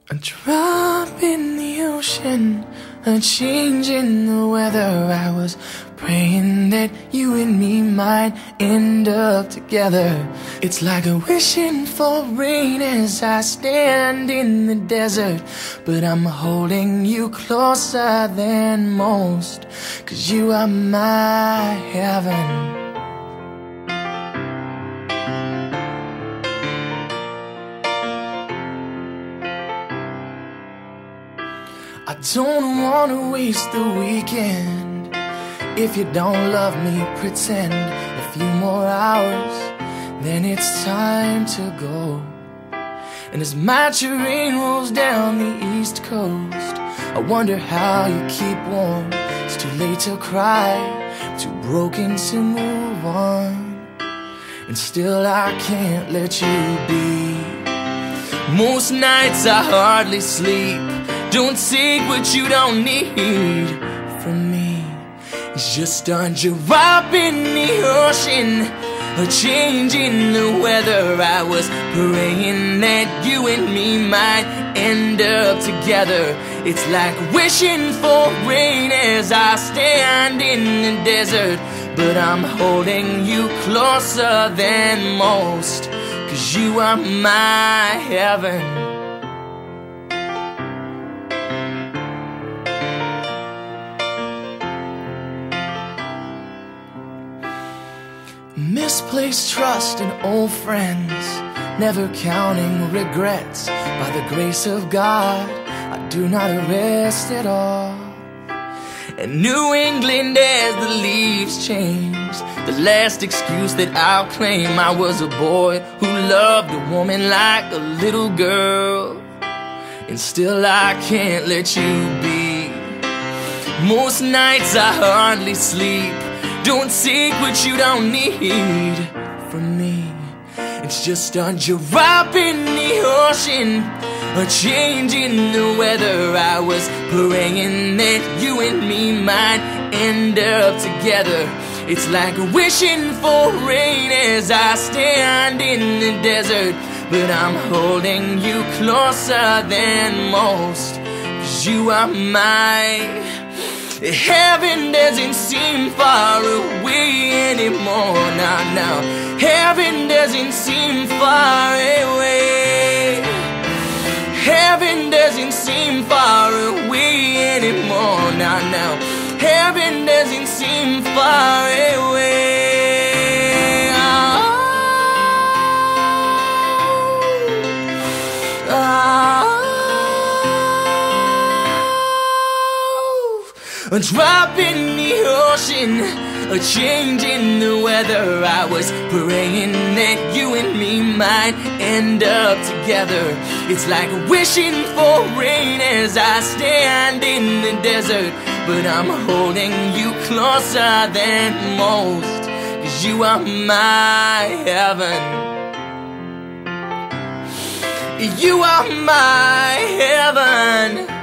A drop in the ocean, a change in the weather. I was praying that you and me might end up together. It's like a wishing for rain as I stand in the desert, but I'm holding you closer than most, 'cause you are my heaven. I don't wanna waste the weekend. If you don't love me, pretend a few more hours, then it's time to go. And as my train rolls down the east coast, I wonder how you keep warm. It's too late to cry, too broken to move on, and still I can't let you be. Most nights I hardly sleep. Don't take what you don't need from me. It's just a drop in the ocean, a change in the weather. I was praying that you and me might end up together. It's like wishing for rain as I stand in the desert, but I'm holding you closer than most, 'cause you are my heaven. Misplaced trust in old friends, never counting regrets. By the grace of God, I do not rest at all. And New England as the leaves change, the last excuse that I'll claim. I was a boy who loved a woman like a little girl, and still I can't let you be. Most nights I hardly sleep. Don't take what you don't need from me. It's just a drop in the ocean, a change in the weather. I was praying that you and me might end up together. It's like wishing for rain as I stand in the desert, but I'm holding you closer than most, 'cause you are my heaven. Doesn't seem far away anymore. Now, heaven doesn't seem far away. Heaven doesn't seem far away anymore. Now, heaven doesn't seem far away. A drop in the ocean, a change in the weather. I was praying that you and me might end up together. It's like wishing for rain as I stand in the desert, but I'm holding you closer than most, 'cause you are my heaven. You are my heaven.